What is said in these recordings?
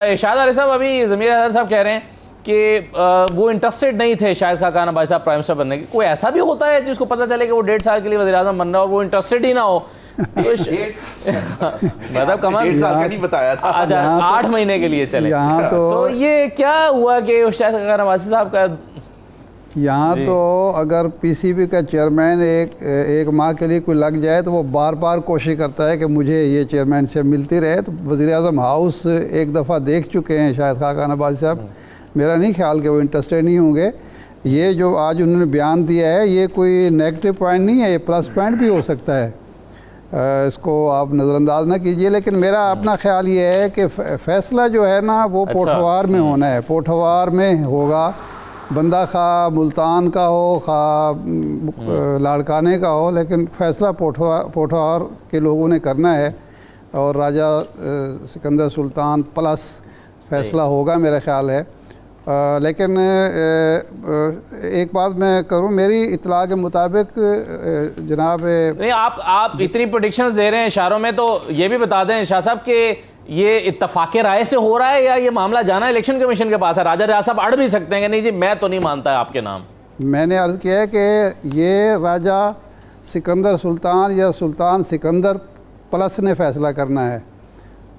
शाहिद आरिफ साहब, अभी ज़मीर अज़हर साहब कह रहे हैं कि वो इंटरेस्टेड नहीं थे शाहिद खाकान अब्बासी साहब प्राइम मिनिस्टर बनने की। कोई ऐसा भी होता है जिसको पता चले कि वो 1.5 साल के लिए वज़ीर-ए-आज़म बन रहा है और वो इंटरेस्टेड ही ना हो? मतलब कमल 1.5 साल का नहीं बताया था। अच्छा, 8 महीने के लिए चले। यहाँ तो ये क्या हुआ कि शाहिद खाकान अब्बासी साहब का यहाँ तो अगर पीसीबी का चेयरमैन एक माह के लिए कोई लग जाए तो वो बार बार कोशिश करता है कि मुझे ये चेयरमैनशिप मिलती रहे। तो वज़ीर-ए-आज़म हाउस एक दफ़ा देख चुके हैं शाहिद खाकान अब्बासी साहब, मेरा नहीं ख्याल कि वो इंटरेस्टेड नहीं होंगे। ये जो आज उन्होंने बयान दिया है ये कोई नेगेटिव पॉइंट नहीं है, ये प्लस पॉइंट भी हो सकता है, इसको आप नज़रअंदाज ना कीजिए। लेकिन मेरा अपना ख्याल ये है कि फ़ैसला जो है ना वो पोठवार में होना है, पोठवार में होगा। बंदा खा मुल्तान का हो खा लाड़काने का हो, लेकिन फ़ैसला पोठवार के लोगों ने करना है और राजा सिकंदर सुल्तान प्लस फ़ैसला होगा मेरा ख्याल है। लेकिन एक बात मैं करूं, मेरी इत्तला के मुताबिक जनाब नहीं, आप इतनी प्रेडिक्शंस दे रहे हैं इशारों में, तो ये भी बता दें शाह साहब कि ये इत्तफाक़े राय से हो रहा है या ये मामला जाना इलेक्शन कमीशन के पास है? राजा रियाज साहब अड़ भी सकते हैं कि नहीं जी मैं तो नहीं मानता है आपके नाम। मैंने अर्ज़ किया है कि ये राजा सिकंदर सुल्तान या सुल्तान सिकंदर प्लस ने फ़ैसला करना है।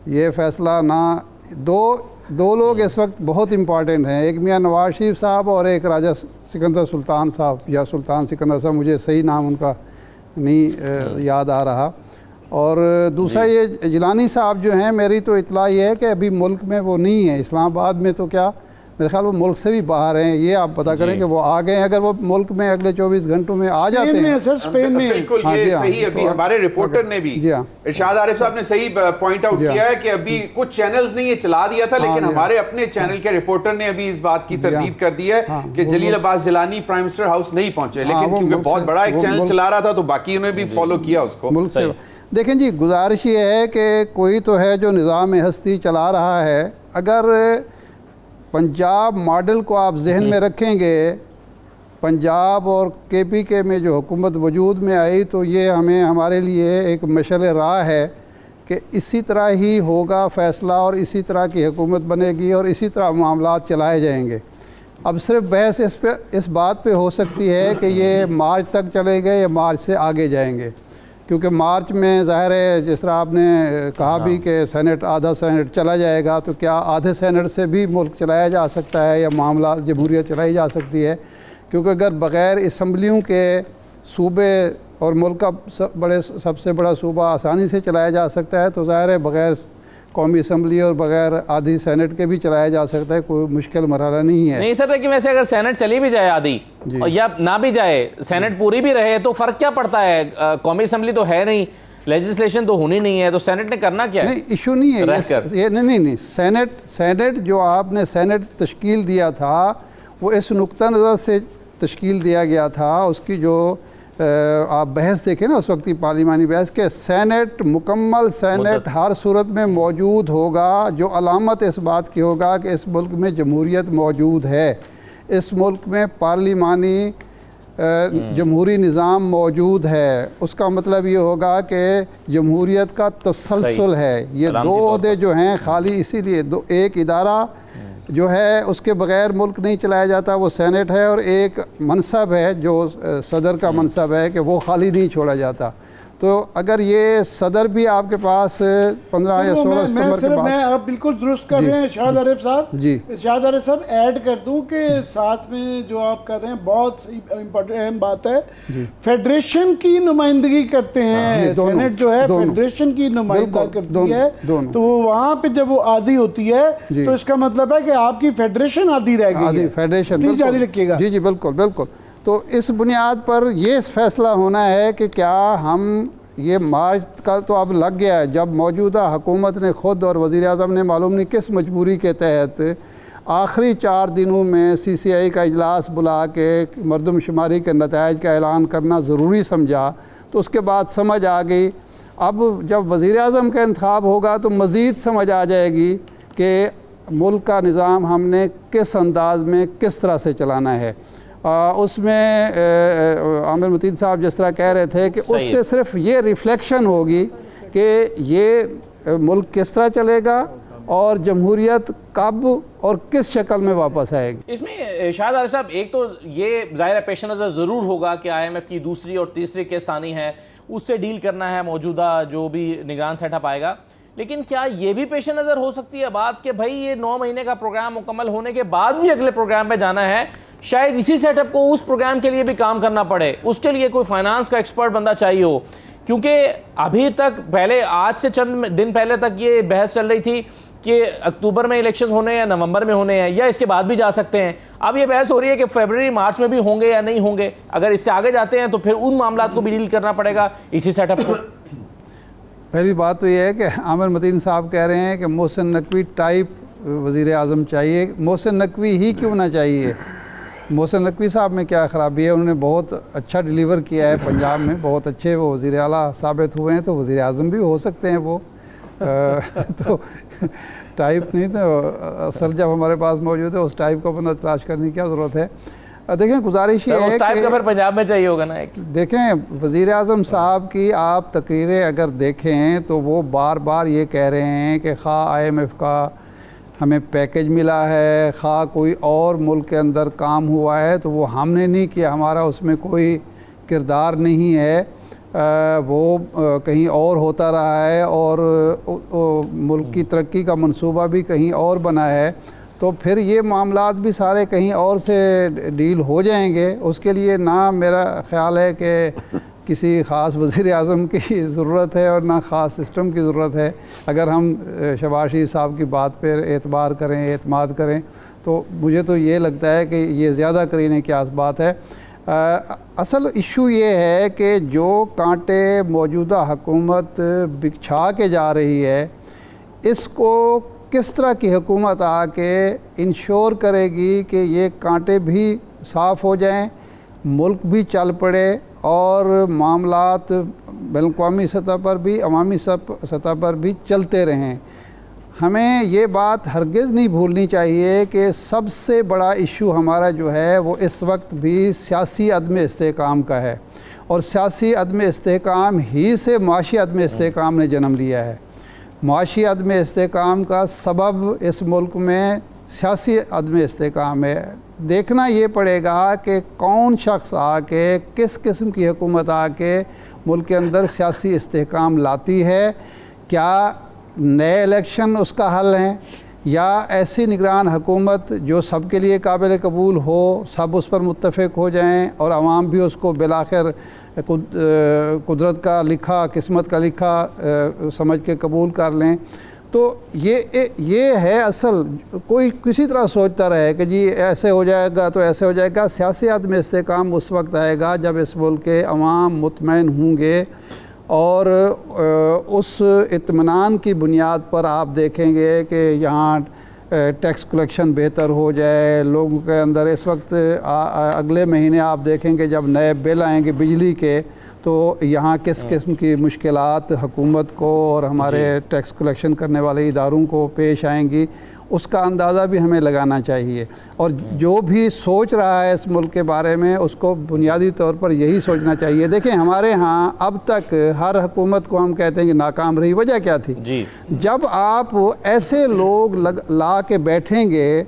ये फ़ैसला ना दो लोग इस वक्त बहुत इम्पॉर्टेंट हैं, एक मियाँ नवाज शरीफ साहब और एक राजा सिकंदर सुल्तान साहब या सुल्तान सिकंदर साहब, मुझे सही नाम उनका नहीं याद आ रहा। और दूसरा ये जिलानी साहब जो हैं, मेरी तो इत्तला ये है कि अभी मुल्क में वो नहीं है, इस्लामाबाद में तो क्या मेरे ख्याल वो मुल्क से भी बाहर हैं। ये आप पता करें कि वो आ गए, अगर वो मुल्क में अगले 24 घंटों में आ जाते हैं। सर स्पेन में बिल्कुल ये सही, अभी हमारे रिपोर्टर ने भी इरशाद आरिफ साहब ने सही पॉइंट आउट किया है कि अभी कुछ चैनल्स ने ये चला दिया था, लेकिन हमारे अपने चैनल के रिपोर्टर ने अभी इस बात की तरदीद कर दी है कि Jalil Abbas Jilani prime minister house नहीं पहुंचे, लेकिन क्योंकि बहुत बड़ा एक चैनल चला रहा था तो बाकी उन्होंने भी फॉलो किया उसको। मुल्क से देखें जी, गुजारिश ये है कि कोई तो है जो निज़ाम हस्ती चला रहा है। अगर पंजाब मॉडल को आप जहन में रखेंगे, पंजाब और KPK में जो हुकूमत वजूद में आई, तो ये हमारे लिए एक मशअल राह है कि इसी तरह ही होगा फ़ैसला और इसी तरह की हुकूमत बनेगी और इसी तरह मामलात चलाए जाएंगे। अब सिर्फ बहस इस बात पे हो सकती है कि ये मार्च तक चलेंगे या मार्च से आगे जाएंगे, क्योंकि मार्च में ज़ाहिर है जिस तरह आपने कहा भी कि सेनेट आधा सेनेट चला जाएगा, तो क्या आधे सेनेट से भी मुल्क चलाया जा सकता है या मामला जमहूरियत चलाई जा सकती है? क्योंकि अगर बग़ैर असम्बलियों के सूबे और मुल्क का सबसे बड़ा सूबा आसानी से चलाया जा सकता है, तो ज़ाहिर है बग़ैर कौमी असम्बली और बगैर आधी सेनेट के भी चलाया जा सकता है, कोई मुश्किल मरहला नहीं है। नहीं सर, लेकिन वैसे अगर सेनेट चली भी जाए आधी और या ना भी जाए, सेनेट पूरी भी रहे, तो फ़र्क क्या पड़ता है? कौमी असम्बली तो है नहीं, लेजिस्लेशन तो होनी नहीं है, तो सेनेट ने करना क्या है? नहीं, इशू नहीं है ये नहीं सेनेट जो आपने सेनेट तश्कील दिया था वो इस नुक्ता नज़र से तश्कील दिया गया था, उसकी जो आप बहस देखें ना उस वक्त की पार्लिमानी बहस के, सेनेट मुकम्मल सेनेट हर सूरत में मौजूद होगा, जो अलामत इस बात की होगा कि इस मुल्क में जमहूरियत मौजूद है, इस मुल्क में पार्लिमानी जमहूरी निज़ाम मौजूद है। उसका मतलब ये होगा कि जमहूरियत का तसलसल है। ये दो ओहदे जो हैं खाली इसीलिए एक इदारा जो है उसके बग़ैर मुल्क नहीं चलाया जाता, वो सेनेट है, और एक मनसब है जो सदर का मनसब है कि वो खाली नहीं छोड़ा जाता। तो अगर ये सदर भी आपके पास 15 या 16 सितंबर के बाद, मैं आप बिल्कुल दुरुस्त कर रहे हैं शाहिद आरिफ साहब जी। शाहिद आरिफ साहब ऐड कर दूं कि साथ में जो आप कर रहे हैं बहुत इम्पोर्टेंट अहम बात है, फेडरेशन की नुमाइंदगी करते हैं, सेनेट जो है फेडरेशन की नुमाइंदगी करती है, तो वहाँ पे जब वो आधी होती है तो इसका मतलब है कि आपकी फेडरेशन आधी रह गई है। फेडरेशन जारी रखिएगा। जी जी बिल्कुल बिल्कुल। तो इस बुनियाद पर ये फैसला होना है कि क्या हम ये मार्च का तो अब लग गया है, जब मौजूदा हुकूमत ने ख़ुद और वज़ीर-ए-आज़म ने मालूम नहीं किस मजबूरी के तहत आखिरी 4 दिनों में CCI का इजलास बुला के मरदमशुमारी के नताइज का ऐलान करना ज़रूरी समझा, तो उसके बाद समझ आ गई। अब जब वज़ीर-ए-आज़म का इंतखाब होगा तो मज़ीद समझ आ जाएगी कि मुल्क का निज़ाम हमने किस अंदाज में किस तरह से चलाना है। उसमें आमिर मतीन साहब जिस तरह कह रहे थे कि उससे सिर्फ ये रिफ्लेक्शन होगी कि ये मुल्क किस तरह चलेगा और जमहूरियत कब और किस शक्ल में वापस आएगी। इसमें शाहिद आरिफ साहब, एक तो ये ज़ाहिर है पेश नज़र ज़रूर होगा कि IMF की दूसरी और तीसरी किस्त आनी है, उससे डील करना है मौजूदा जो भी निगरान सेटअप आएगा। लेकिन क्या ये भी पेश नज़र हो सकती है बात कि भाई ये 9 महीने का प्रोग्राम मुकम्मल होने के बाद भी अगले प्रोग्राम पे जाना है, शायद इसी सेटअप को उस प्रोग्राम के लिए भी काम करना पड़े, उसके लिए कोई फाइनेंस का एक्सपर्ट बंदा चाहिए हो, क्योंकि अभी तक पहले आज से चंद दिन पहले तक ये बहस चल रही थी कि अक्टूबर में इलेक्शन होने या नवंबर में होने हैं या इसके बाद भी जा सकते हैं। अब ये बहस हो रही है कि फरवरी मार्च में भी होंगे या नहीं होंगे। अगर इससे आगे जाते हैं तो फिर उन मामलात को भी डील करना पड़ेगा इसी सेटअप को। पहली बात तो ये है कि आमिर मतीन साहब कह रहे हैं कि मोहसिन नकवी टाइप वज़ीर आज़म चाहिए। मोहसिन नकवी ही क्यों ना चाहिए, मोहसिन नकवी साहब में क्या ख़राबी है, उन्होंने बहुत अच्छा डिलीवर किया है पंजाब में, बहुत अच्छे वो वज़ीर आला साबित हुए हैं, तो वज़ीर आज़म भी हो सकते हैं वो। तो टाइप नहीं तो असल जब हमारे पास मौजूद है उस टाइप को बंदा तलाश करने की क्या ज़रूरत है। देखें गुजारिश ये है कि फिर पंजाब में चाहिए होगा ना। देखें वज़ीर आज़म साहब की आप तकरीरें अगर देखें तो वो बार बार ये कह रहे हैं कि खा IMF का हमें पैकेज मिला है, खा कोई और मुल्क के अंदर काम हुआ है तो वो हमने नहीं किया, हमारा उसमें कोई किरदार नहीं है, वो कहीं और होता रहा है और मुल्क की तरक्की का मंसूबा भी कहीं और बना है, तो फिर ये मामलात भी सारे कहीं और से डील हो जाएंगे। उसके लिए ना मेरा ख़्याल है कि किसी ख़ास वज़ीर आज़म की ज़रूरत है और ना ख़ास सिस्टम की ज़रूरत है। अगर हम शहबाज शरीफ साहब की बात पर एतबार करें, एतमाद करें, तो मुझे तो ये लगता है कि ये ज़्यादा करीने की बात है। असल इशू ये है कि जो कांटे मौजूदा हुकूमत बिछा के जा रही है, इसको किस तरह की हुकूमत आके इंश्योर करेगी कि ये कांटे भी साफ़ हो जाएं, मुल्क भी चल पड़े और मामलात बैनुल-अक़वामी सतह पर भी, अवामी सतह पर भी चलते रहें। हमें ये बात हरगिज़ नहीं भूलनी चाहिए कि सबसे बड़ा इशू हमारा जो है वो इस वक्त भी सियासी अदम इस्तेहकाम का है, और सियासी अदम इस्तेहकाम ही से माशी अदम इस्तेहकाम ने जन्म लिया है। माशी अदम इस्तेहकाम का सबब इस मुल्क में सियासी अदम इस्तेहकाम है। देखना ये पड़ेगा कि कौन शख्स आके, किस किस्म की हुकूमत आके मुल्क के अंदर सियासी इस्तेहकाम लाती है। क्या नए इलेक्शन उसका हल हैं, या ऐसी निगरान हुकूमत जो सब के लिए काबिल कबूल हो, सब उस पर मुत्तफ़िक हो जाएं और आवाम भी उसको बिलाखिर कुदरत का लिखा, किस्मत का लिखा समझ के कबूल कर लें। तो ये है असल। कोई किसी तरह सोचता रहे कि जी ऐसे हो जाएगा तो ऐसे हो जाएगा। सियासी अदम इस्तेहकाम उस वक्त आएगा जब इस मुल्क के अवाम मुतमईन होंगे, और उस इत्मीनान की बुनियाद पर आप देखेंगे कि यहाँ टैक्स कलेक्शन बेहतर हो जाए लोगों के अंदर। इस वक्त अगले महीने आप देखेंगे जब नए बिल आएंगे बिजली के, तो यहाँ किस किस्म की मुश्किलात हुकूमत को और हमारे टैक्स कलेक्शन करने वाले इदारों को पेश आएंगी, उसका अंदाज़ा भी हमें लगाना चाहिए। और जो भी सोच रहा है इस मुल्क के बारे में, उसको बुनियादी तौर पर यही सोचना चाहिए। देखें हमारे यहाँ अब तक हर हुकूमत को हम कहते हैं कि नाकाम रही, वजह क्या थी जी? जब आप ऐसे लोग ला के बैठेंगे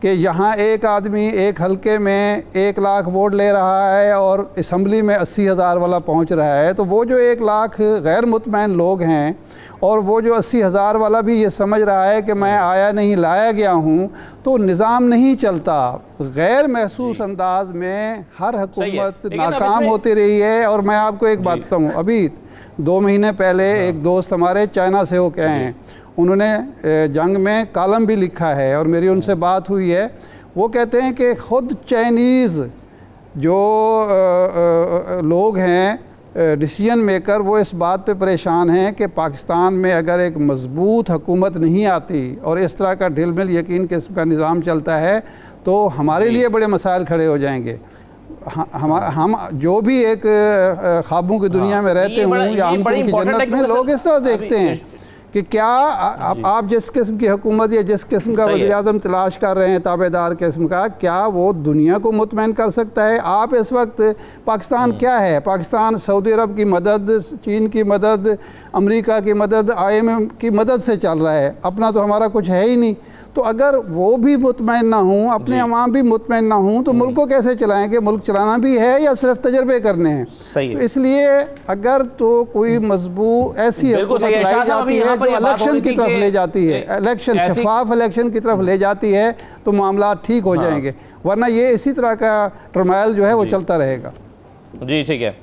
कि यहाँ एक आदमी एक हलके में 1 लाख वोट ले रहा है और असम्बली में 80,000 वाला पहुँच रहा है, तो वो जो 1 लाख गैर मुतमईन लोग हैं और वो जो 80,000 वाला भी ये समझ रहा है कि मैं आया नहीं लाया गया हूँ, तो निज़ाम नहीं चलता। गैर महसूस अंदाज में हर हुकूमत नाकाम होती रही है। और मैं आपको एक बात बताऊँ, अभी 2 महीने पहले एक दोस्त हमारे चाइना से हो के आए हैं, उन्होंने जंग में कॉलम भी लिखा है और मेरी उनसे बात हुई है। वो कहते हैं कि ख़ुद चाइनीज़ जो लोग हैं डिसीजन मेकर, वो इस बात पे परेशान हैं कि पाकिस्तान में अगर एक मज़बूत हुकूमत नहीं आती और इस तरह का ढिलमिल यकीन किस्म का निज़ाम चलता है, तो हमारे लिए बड़े मसाइल खड़े हो जाएंगे। हम जो भी एक ख्वाबों की दुनिया में रहते हों या हम की जन्नत में, लोग इस तरह देखते हैं कि क्या आप जिस किस्म की हुकूमत या जिस किस्म का वज़ीर-ए-आज़म तलाश कर रहे हैं ताबेदार किस्म का, क्या वो दुनिया को मुतमईन कर सकता है? आप इस वक्त पाकिस्तान क्या है? पाकिस्तान सऊदी अरब की मदद, चीन की मदद, अमेरिका की मदद, IMF की मदद से चल रहा है, अपना तो हमारा कुछ है ही नहीं। तो अगर वो भी मुतमईन ना हूँ, अपने अवाम भी मुतमईन ना हूँ, तो मुल्क को कैसे चलाएंगे? मुल्क चलाना भी है या सिर्फ तजर्बे करने हैं? सही तो इसलिए अगर तो कोई मजबूत ऐसी हुकूमत लाई जाती है जो इलेक्शन की तरफ ले जाती है, इलेक्शन शफाफ इलेक्शन की तरफ ले जाती है, तो मामला ठीक हो जाएंगे, वरना ये इसी तरह का टर्माइल जो है वो चलता रहेगा। जी ठीक है,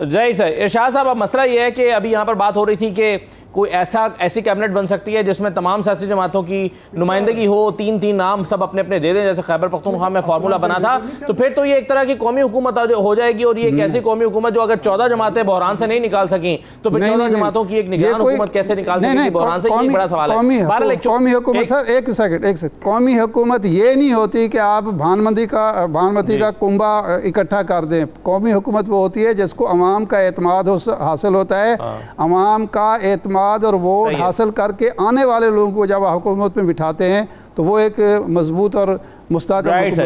जय सर। इरशाद साहब, अब मसला ये है कि अभी यहाँ पर बात हो रही थी कि कोई ऐसी कैबिनेट बन सकती है जिसमें तमाम सियासी जमातों की नुमाइंदगी हो, 3-3 नाम सब अपने अपने दे दें, जैसे खैबर पख्तूनख्वा में फार्मूला बना था। तो फिर तो ये एक तरह की कौमी हुकूमत हो जाएगी, और ये एक ऐसी कौमी हुकूमत जो अगर 14 जमातें बहरान से नहीं निकाल सकी, तो फिर 14 जमातों की एक निगरान हुकूमत कैसे निकाल सकेगी बहरान से? ये बड़ा सवाल है। कौमी हुकूमत सर, एक सेकंड, कौमी हुकूमत ये नहीं होती कि आप भानमती का कुंभा इकट्ठा कर दें। कौमी हुकूमत वो होती है जिसको अवाम का एतमाद हासिल होता है, अवाम का एतमाद और वोट हासिल करके आने वाले लोगों को जब हुकूमत में बिठाते हैं, तो वो एक मजबूत और मुस्तहकम